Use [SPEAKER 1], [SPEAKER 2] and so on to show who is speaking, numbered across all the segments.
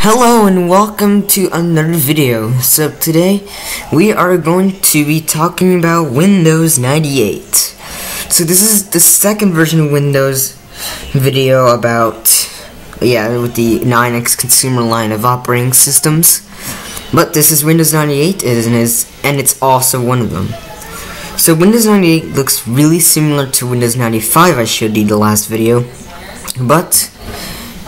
[SPEAKER 1] Hello and welcome to another video. So today we are going to be talking about Windows 98. So this is the second version of Windows video about with the 9X consumer line of operating systems. But this is Windows 98 and it's also one of them. So Windows 98 looks really similar to Windows 95 I showed you the last video, but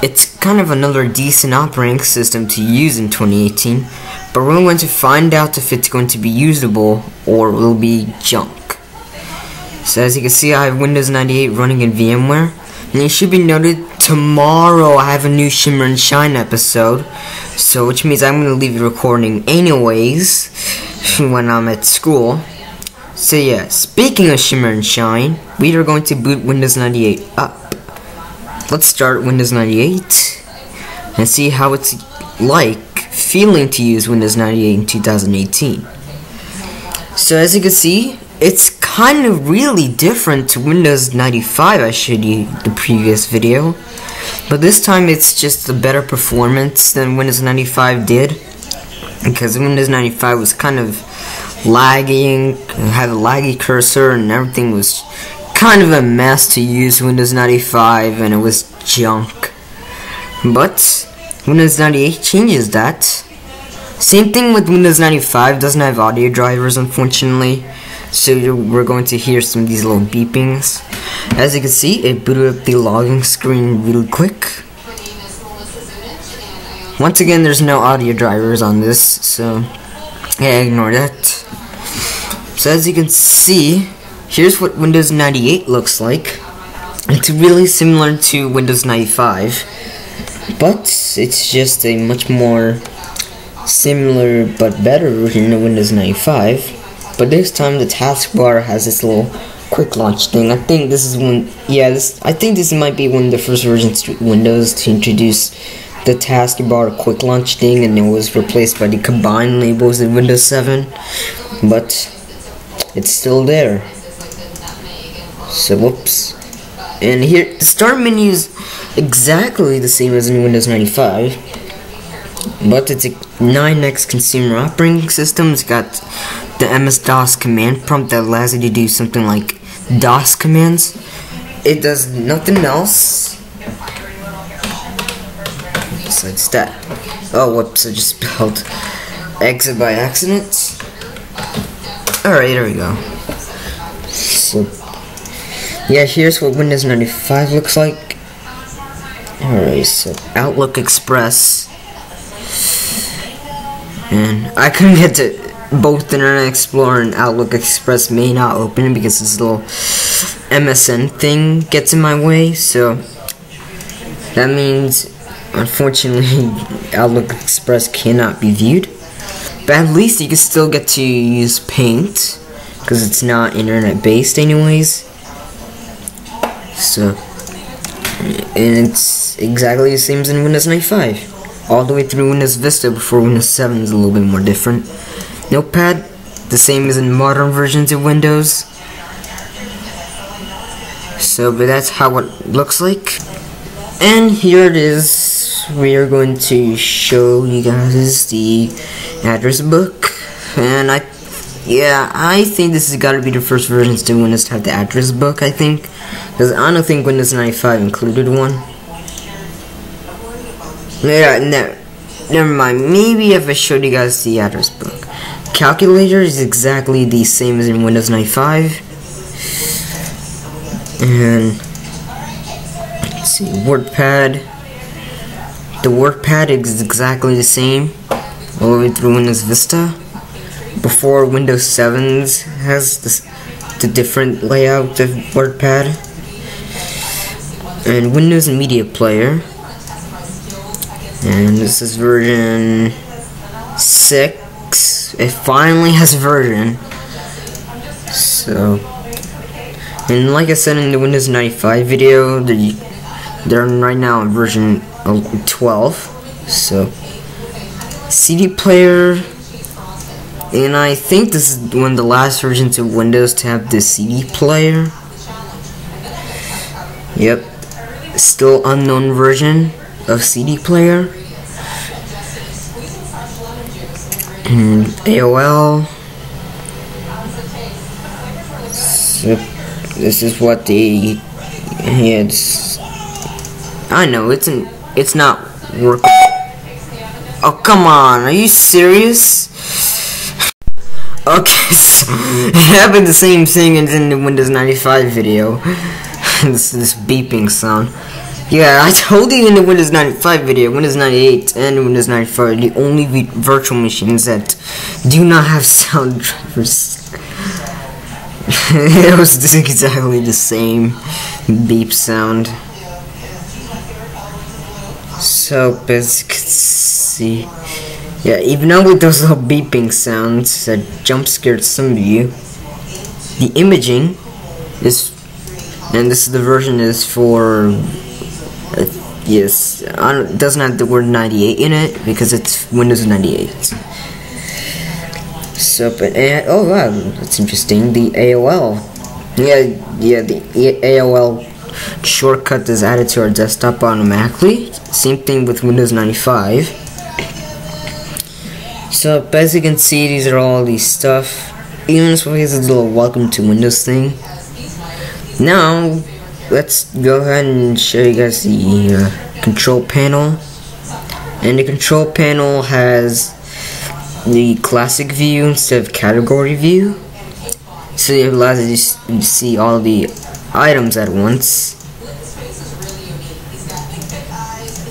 [SPEAKER 1] it's kind of another decent operating system to use in 2018, but we're going to find out if it's going to be usable or will be junk. So as you can see, I have Windows 98 running in VMware, and it should be noted tomorrow I have a new Shimmer and Shine episode, so which means I'm going to leave the recording anyways when I'm at school. So yeah, speaking of Shimmer and Shine, we are going to boot Windows 98 up. Let's start Windows 98 and see how it's feeling to use Windows 98 in 2018. So as you can see, it's kind of really different to Windows 95 I showed you the previous video, but this time it's just a better performance than Windows 95 did, because Windows 95 was kind of lagging, had a laggy cursor, and everything was kind of a mess to use Windows 95, and it was junk. But Windows 98 changes that. Same thing with Windows 95, doesn't have audio drivers unfortunately, so we're going to hear some of these little beepings. As you can see, it booted up the login screen really quick. Once again, there's no audio drivers on this, so yeah, ignore that. So as you can see, here's what Windows 98 looks like. It's really similar to Windows 95, but it's just a much more similar but better version of Windows 95. But this time the taskbar has this little quick launch thing. I think this is I think this might be one of the first versions of Windows to introduce the taskbar quick launch thing, and it was replaced by the combined labels in Windows 7. But it's still there. So whoops. And here the start menu is exactly the same as in Windows 95, but it's a 9X consumer operating system. It's got the MS-DOS command prompt that allows you to do something like DOS commands. It does nothing else besides that. Oh whoops, I just spelled exit by accident. Alright, there we go. So yeah, here's what Windows 95 looks like. Alright, so Outlook Express. And I couldn't get to both Internet Explorer and Outlook Express may not open because this little MSN thing gets in my way, so that means unfortunately Outlook Express cannot be viewed. But at least you can still get to use Paint because it's not internet based anyways. So, and it's exactly the same as in Windows 95, all the way through Windows Vista before Windows 7 is a little bit more different. Notepad, the same as in modern versions of Windows. So, but that's how it looks like. And here it is. We are going to show you guys the address book, and I think this has got to be the first versions to Windows to have the address book, I think, because I don't think Windows 95 included one. Yeah, never mind, maybe if I showed you guys the address book. Calculator is exactly the same as in Windows 95, and let's see, WordPad. The WordPad is exactly the same all the way through Windows Vista. Before Windows 7 has the different layout of WordPad. And Windows Media Player. And this is version 6. It finally has a version. So, and like I said in the Windows 95 video, they're right now on version 12. So, CD player, and I think this is one of the last versions of Windows to have the CD player. Yep, still unknown version of CD player. AOL. So this is what the I know it's not working. Oh, come on, are you serious? Okay, so it happened the same thing as in the Windows 95 video. this beeping sound. Yeah, I told you in the Windows 95 video, Windows 98 and Windows 95 are the only virtual machines that do not have sound drivers. It was exactly the same beep sound. So, as you can see, yeah, even though with those little beeping sounds that jump scared some of you, the imaging is, and this is the version is for, yes, it doesn't have the word 98 in it because it's Windows 98. So, but, oh wow, that's interesting, the AOL, yeah, the AOL shortcut is added to our desktop automatically. Same thing with Windows 95. So as you can see, these are all these stuff. Even this one has a little welcome to Windows thing. Now let's go ahead and show you guys the control panel. And the control panel has the classic view instead of category view. So it allows you to see all the items at once.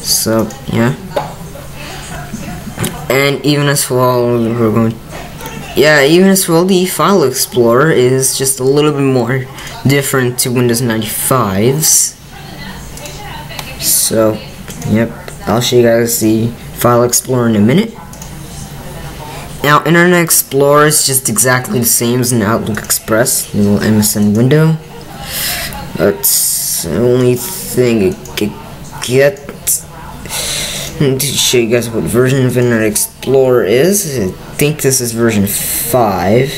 [SPEAKER 1] So yeah, and even as well, the File Explorer is just a little bit more different to Windows 95's. So yep, I'll show you guys the File Explorer in a minute. Now, Internet Explorer is just exactly the same as an Outlook Express, the little MSN window. That's the only thing it could get. To show you guys what version of Internet Explorer is. I think this is version 5.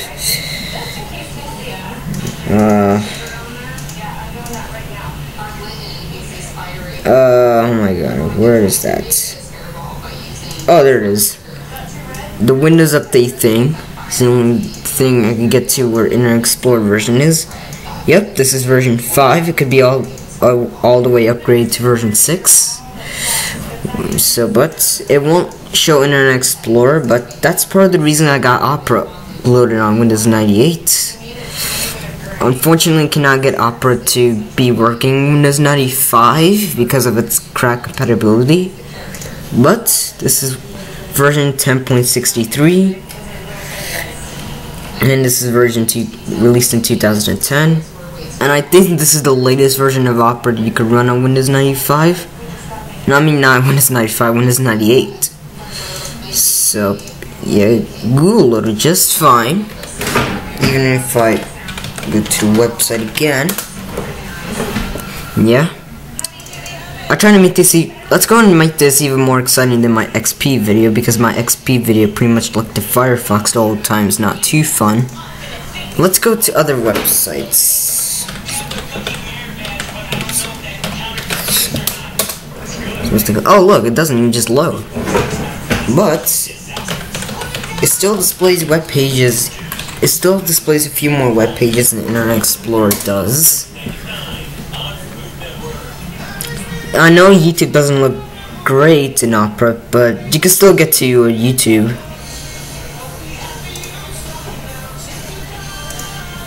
[SPEAKER 1] Oh my god, where is that? Oh, there it is. The Windows Update thing. It's the only thing I can get to where Internet Explorer version is. Yep, this is version 5. It could be all the way upgraded to version 6. So, but it won't show Internet Explorer, but that's part of the reason I got Opera loaded on Windows 98. Unfortunately, cannot get Opera to be working in Windows 95 because of its cracked compatibility. But this is version 10.63, and this is version 2 released in 2010. And I think this is the latest version of Opera that you could run on Windows 95. No, I mean not Windows 95, Windows 98. So, yeah, Google loaded just fine. Even if I go to the website again. Yeah. I'm trying to make this, let's go and make this even more exciting than my XP video, because my XP video pretty much looked at Firefox all the time. It's not too fun. Let's go to other websites. Oh look, it doesn't even just load. But it still displays web pages. It still displays a few more web pages than Internet Explorer does. I know YouTube doesn't look great in Opera, but you can still get to YouTube.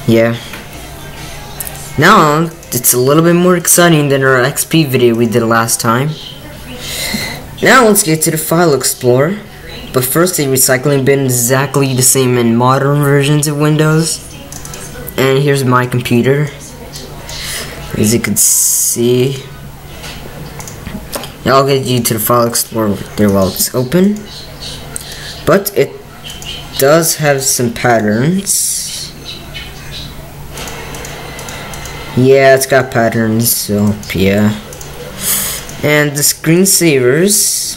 [SPEAKER 1] Yeah. Now it's a little bit more exciting than our XP video we did last time. Now let's get to the File Explorer. But first, the recycling bin is exactly the same in modern versions of Windows. And here's my computer. As you can see. Now I'll get you to the File Explorer there while it's open. But it does have some patterns. Yeah, it's got patterns, so yeah. And the screensavers.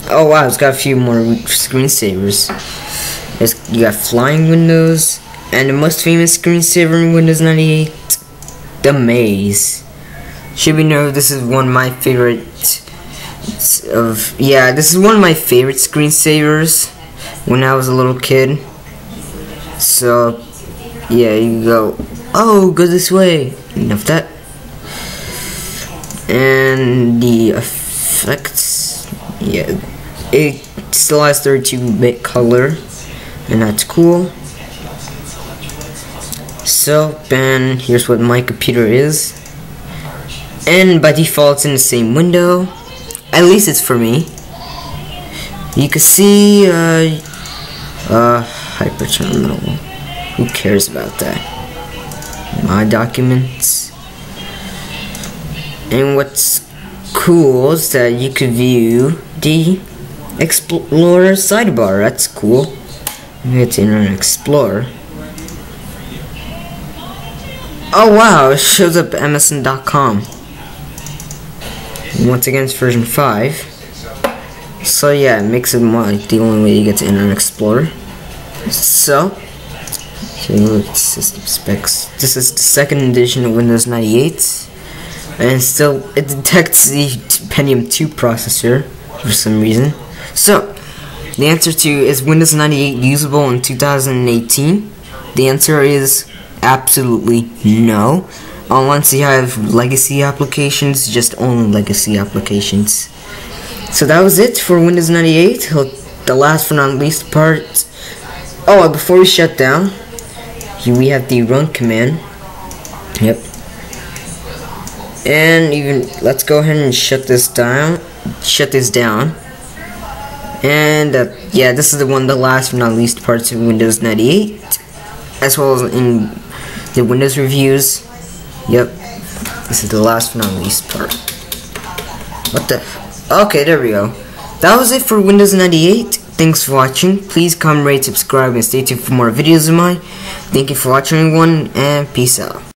[SPEAKER 1] Oh wow, it's got a few more screensavers. You got flying windows, and the most famous screensaver in Windows 98, the maze. Should we know this is one of my favorite Yeah, this is one of my favorite screensavers when I was a little kid. So yeah, you go, oh, go this way. Enough that. And the effects, yeah, it still has 32-bit color, and that's cool. So, and here's what my computer is. And by default, it's in the same window. At least it's for me. You can see, hyperterminal. Who cares about that? My documents. And what's cool is that you can view the Explorer sidebar. That's cool. You get to Internet Explorer. Oh wow, it shows up MSN.com. Once again, it's version 5. So yeah, it makes it more like the only way you get to Internet Explorer. So look at system specs. This is the second edition of Windows 98. And still, it detects the Pentium 2 processor for some reason. So, the answer to is Windows 98 usable in 2018? The answer is absolutely no. Unless you have legacy applications, just only legacy applications. So that was it for Windows 98. The last but not least part. Oh, before we shut down, we have the run command. Yep. And even let's go ahead and shut this down. And yeah, this is the last but not least parts of Windows 98, as well as in the Windows reviews. Yep, this is the last but not least part. What the? Okay, there we go. That was it for Windows 98. Thanks for watching. Please comment, rate, subscribe, and stay tuned for more videos of mine. Thank you for watching, everyone, and peace out.